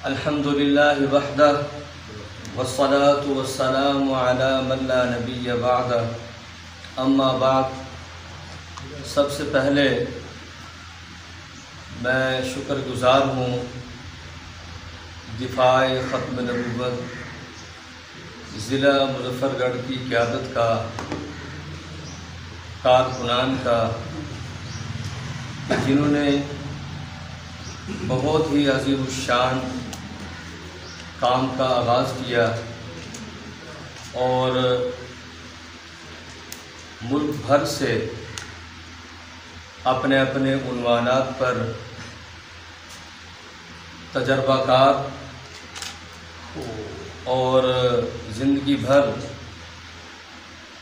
الحمد لله وحده والصلاة والسلام على من لا نبي بعده اما بعد۔ سب سے پہلے میں شکر گزار ہوں دفاع ختم نبوت ضلع مظفر گڑھ کی قیادت کا، کارکنان کا، جنہوں نے بہت ہی عظیم الشان کام کا آغاز کیا اور ملک بھر سے اپنے اپنے عنوانات پر تجربہ کار اور زندگی بھر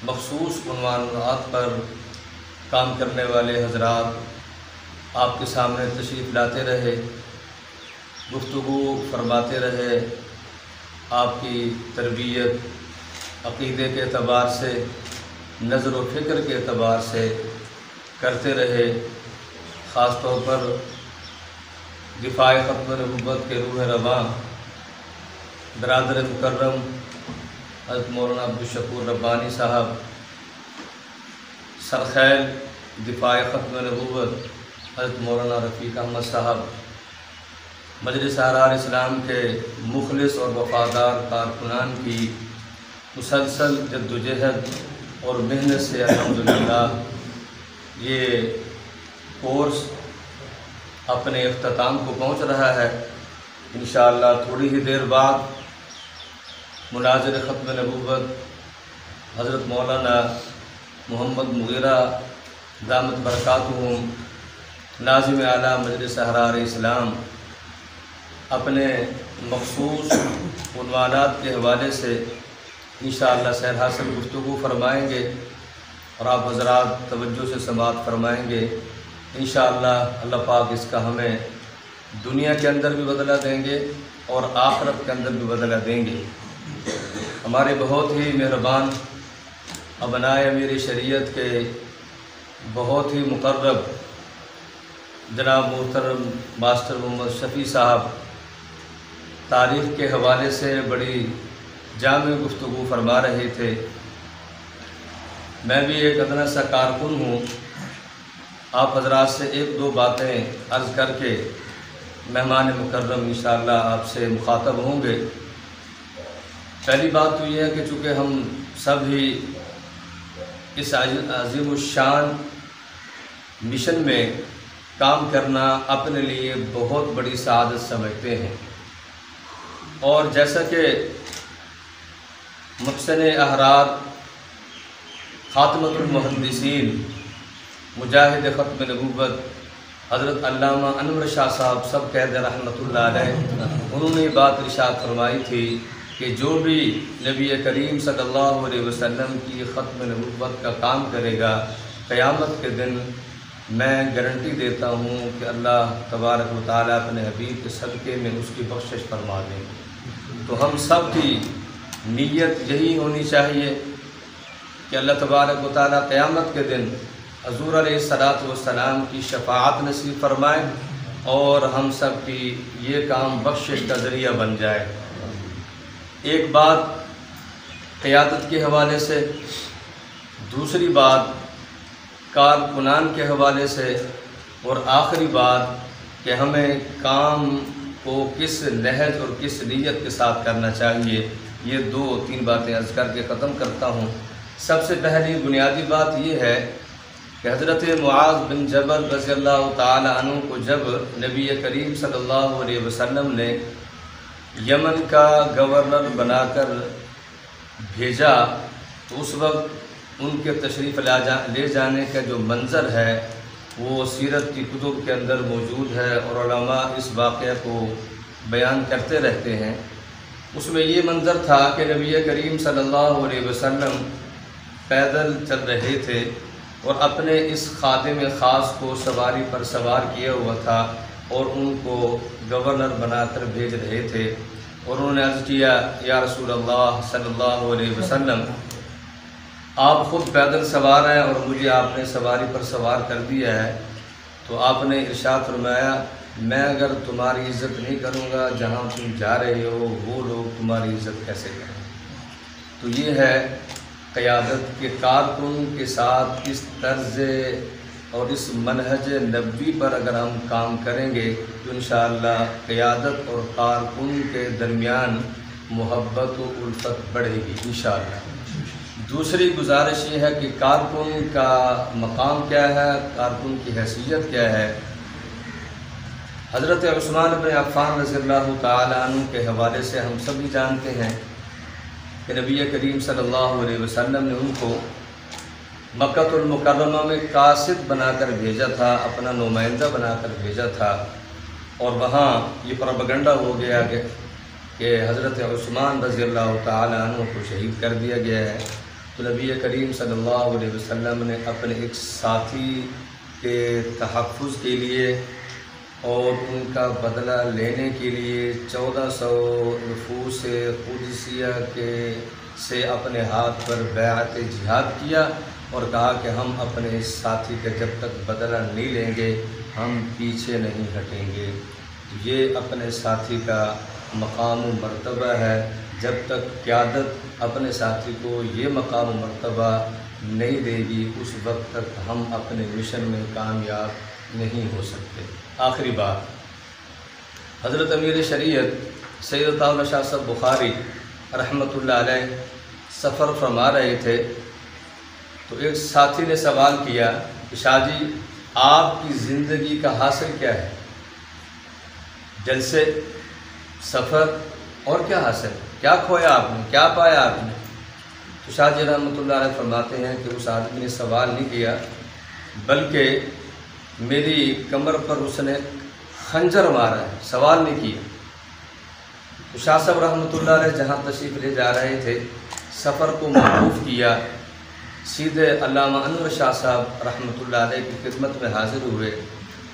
مخصوص عنوانات پر کام کرنے والے حضرات آپ کے سامنے تشریف لاتے رہے، گفتگو فرماتے رہے، آپ کی تربیت عقیدے کے اعتبار سے، نظر و فکر کے اعتبار سے کرتے رہے۔ خاص طور پر دفاع ختم نبوت کے روح رواں برادر مکرم حضرت مولانا عبدالشکور ربانی صاحب، سرخیل دفاع ختم نبوت حضرت مولانا رفیق احمد صاحب، مجلس احرار اسلام کے مخلص اور وفادار کارکنان کی مسلسل جدوجہد اور محنت سے الحمدللہ یہ کورس اپنے اختتام کو پہنچ رہا ہے۔ انشاءاللہ تھوڑی ہی دیر بعد مناظر ختم نبوت حضرت مولانا محمد مغیرہ دامت برکاتہم، ناظم اعلیٰ مجلس احرار اسلام، اپنے مخصوص عنوانات کے حوالے سے انشاءاللہ سیر حاصل گفتگو فرمائیں گے اور آپ حضرات توجہ سے سماعت فرمائیں گے۔ انشاءاللہ اللہ پاک اس کا ہمیں دنیا کے اندر بھی بدلہ دیں گے اور آخرت کے اندر بھی بدلہ دیں گے۔ ہمارے بہت ہی مہربان ابنائے امیر شریعت کے بہت ہی مقرب جناب محترم ماسٹر محمد شفیع صاحب تاریخ کے حوالے سے بڑی جامع گفتگو فرما رہے تھے۔ میں بھی ایک ادنا سا کارکن ہوں، آپ حضرات سے ایک دو باتیں عرض کر کے مہمان مکرم انشاءاللہ آپ سے مخاطب ہوں گے۔ پہلی بات تو یہ ہے کہ چونکہ ہم سب ہی اس عظیم الشان مشن میں کام کرنا اپنے لیے بہت بڑی سعادت سمجھتے ہیں، اور جیسا کہ محسن احرار خاتمۃ المحدثین مجاہد ختم نبوت حضرت علامہ انور شاہ صاحب سب قید رحمۃ اللہ علیہ، انہوں نے یہ بات ارشاد فرمائی تھی کہ جو بھی نبی کریم صلی اللہ علیہ وسلم کی ختم نبوت کا کام کرے گا، قیامت کے دن میں گارنٹی دیتا ہوں کہ اللہ تبارک و تعالیٰ اپنے حبیب کے صدقے میں اس کی بخشش فرما دیں گے۔ تو ہم سب کی نیت یہی ہونی چاہیے کہ اللہ تبارک و تعالیٰ قیامت کے دن حضور علیہ الصلوۃ والسلام کی شفاعت نصیب فرمائے اور ہم سب کی یہ کام بخشش کا ذریعہ بن جائے۔ ایک بات قیادت کے حوالے سے، دوسری بات کارکنان کے حوالے سے، اور آخری بات کہ ہمیں کام کو کس لہج اور کس نیت کے ساتھ کرنا چاہیے۔ یہ دو تین باتیں عرض کر کے ختم کرتا ہوں۔ سب سے پہلی بنیادی بات یہ ہے کہ حضرت معاذ بن جبل رضی اللہ تعالی عنہ کو جب نبی کریم صلی اللہ علیہ وسلم نے یمن کا گورنر بنا کر بھیجا تو اس وقت ان کے تشریف لے جانے کا جو منظر ہے وہ سیرت کی کتب کے اندر موجود ہے اور علماء اس واقعہ کو بیان کرتے رہتے ہیں۔ اس میں یہ منظر تھا کہ نبی کریم صلی اللہ علیہ وسلم پیدل چل رہے تھے اور اپنے اس خادم خاص کو سواری پر سوار کیا ہوا تھا اور ان کو گورنر بنا کر بھیج رہے تھے، اور انہوں نے عرض کیا یا رسول اللہ صلی اللہ علیہ وسلم، آپ خود پیدل سوار ہیں اور مجھے آپ نے سواری پر سوار کر دیا ہے۔ تو آپ نے ارشاد فرمایا میں اگر تمہاری عزت نہیں کروں گا جہاں تم جا رہے ہو وہ لوگ تمہاری عزت کیسے کریں؟ تو یہ ہے قیادت کے کارکن کے ساتھ اس طرز اور اس منہج نبوی پر اگر ہم کام کریں گے تو انشاءاللہ قیادت اور کارکن کے درمیان محبت و الفت بڑھے گی انشاءاللہ۔ دوسری گزارش یہ ہے کہ کارکن کا مقام کیا ہے، کارکن کی حیثیت کیا ہے۔ حضرت عثمان بن عفان رضی اللہ تعالیٰ عنہ کے حوالے سے ہم سبھی جانتے ہیں کہ نبی کریم صلی اللہ علیہ وسلم نے ان کو مکہ المکرمہ میں قاصد بنا کر بھیجا تھا، اپنا نمائندہ بنا کر بھیجا تھا، اور وہاں یہ پروپیگنڈا ہو گیا کہ حضرت عثمان رضی اللہ تعالیٰ عنہ کو شہید کر دیا گیا ہے۔ تو نبی کریم صلی اللہ علیہ وسلم نے اپنے ایک ساتھی کے تحفظ کے لیے اور ان کا بدلہ لینے کے لیے 1400 نفوس قدسیہ سے اپنے ہاتھ پر بیعت جہاد کیا اور کہا کہ ہم اپنے اس ساتھی کا جب تک بدلہ نہیں لیں گے ہم پیچھے نہیں ہٹیں گے۔ یہ اپنے ساتھی کا مقام و مرتبہ ہے، جب تک قیادت اپنے ساتھی کو یہ مقام و مرتبہ نہیں دے گی اس وقت تک ہم اپنے مشن میں کامیاب نہیں ہو سکتے۔ آخری بات، حضرت امیر شریعت سید طاہر شاہ صاحب بخاری رحمۃ اللہ علیہ سفر فرما رہے تھے تو ایک ساتھی نے سوال کیا کہ شاہ جی آپ کی زندگی کا حاصل کیا ہے؟ جلسے، سفر اور کیا حاصل، کیا کھویا آپ نے، کیا پایا آپ نے؟ تو شاہ جی رحمۃ اللہ علیہ فرماتے ہیں کہ اس آدمی نے سوال نہیں کیا بلکہ میری کمر پر اس نے خنجر مارا ہے، سوال نہیں کیا۔ تو شاہ صاحب رحمۃ اللہ علیہ جہاں تشریف لے جا رہے تھے سفر کو موقوف کیا، سیدھے علامہ انور شاہ صاحب رحمۃ اللہ علیہ کی خدمت میں حاضر ہوئے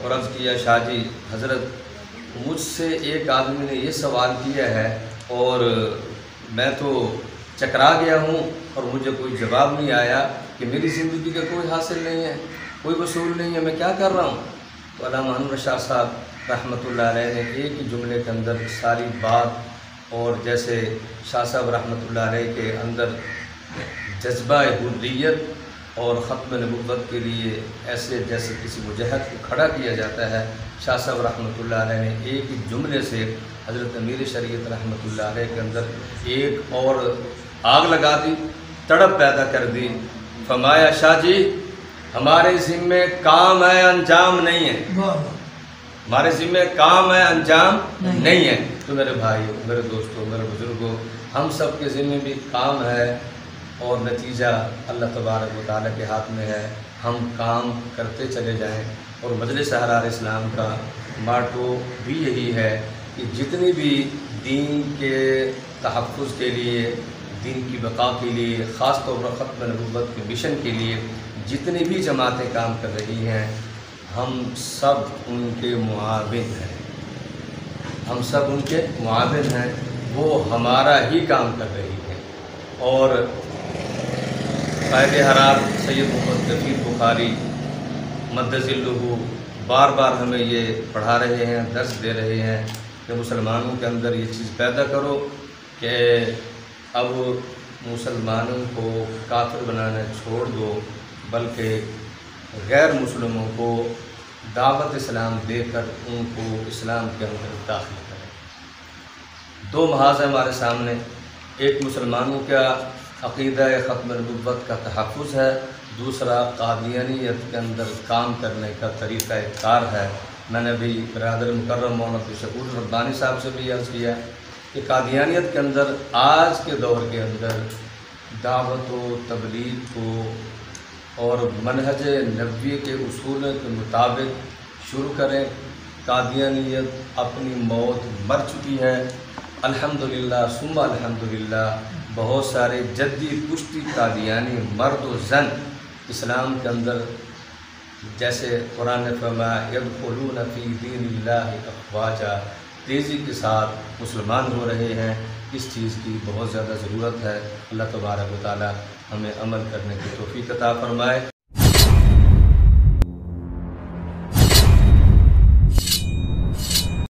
اور عرض کیا شاہ جی حضرت مجھ سے ایک آدمی نے یہ سوال کیا ہے اور میں تو چکرا گیا ہوں اور مجھے کوئی جواب نہیں آیا کہ میری زندگی کا کوئی حاصل نہیں ہے، کوئی وصول نہیں ہے، میں کیا کر رہا ہوں؟ تو علامہ انور شاہ صاحب رحمۃ اللہ علیہ نے ایک ہی جملے کے اندر ساری بات، اور جیسے شاہ صاحب رحمۃ اللہ علیہ کے اندر جذبہ حریت اور ختم نبوت کے لیے ایسے جیسے کسی مجاہد کو کھڑا کیا جاتا ہے، شاہ صاحب رحمۃ اللہ علیہ نے ایک ہی جملے سے حضرت امیر شریعت رحمۃ اللہ علیہ کے اندر ایک اور آگ لگا دی، تڑپ پیدا کر دی۔ فرمایا شاہ جی ہمارے ذمے کام ہے، انجام نہیں ہے، ہمارے ذمے کام ہے، انجام نہیں ہے۔ تو میرے بھائیو، میرے دوستوں، میرے بزرگوں، ہم سب کے ذمے بھی کام ہے اور نتیجہ اللہ تبارک و تعالیٰ کے ہاتھ میں ہے، ہم کام کرتے چلے جائیں۔ اور مجلس احرار اسلام کا ماٹو بھی یہی ہے کہ جتنی بھی دین کے تحفظ کے لیے، دین کی بقا کے لیے، خاص طور پر ختم نبوت کے مشن کے لیے جتنی بھی جماعتیں کام کر رہی ہیں ہم سب ان کے معاون ہیں، ہم سب ان کے معاون ہیں، وہ ہمارا ہی کام کر رہی ہیں۔ اور قائد حرار سید محمد رفیع بخاری مدذلہ بار بار ہمیں یہ پڑھا رہے ہیں، درس دے رہے ہیں کہ مسلمانوں کے اندر یہ چیز پیدا کرو کہ اب مسلمانوں کو کافر بنانا چھوڑ دو، بلکہ غیر مسلموں کو دعوت اسلام دے کر ان کو اسلام کے اندر داخل کریں۔ دو محاذ ہمارے سامنے، ایک مسلمانوں کا عقیدہ ختم نبوت کا تحفظ ہے، دوسرا قادیانیت کے اندر کام کرنے کا طریقہ کار ہے۔ میں نے بھی برادر مکرم مولانا عبدالشکور ربانی صاحب سے بھی عرض کیا کہ قادیانیت کے اندر آج کے دور کے اندر دعوت و تبلیغ کو اور منہج نبوی کے اصول کے مطابق شروع کریں۔ قادیانیت اپنی موت مر چکی ہے، الحمدللہ ثم الحمدللہ بہت سارے جدی پشتی قادیانی مرد و زن اسلام کے اندر، جیسے قرآن نے فرمایا یدخلون فی دین اللہ افواجا، تیزی کے ساتھ مسلمان ہو رہے ہیں۔ اس چیز کی بہت زیادہ ضرورت ہے۔ اللہ تبارک و تعالی ہمیں عمل کرنے کی توفیق عطا فرمائے۔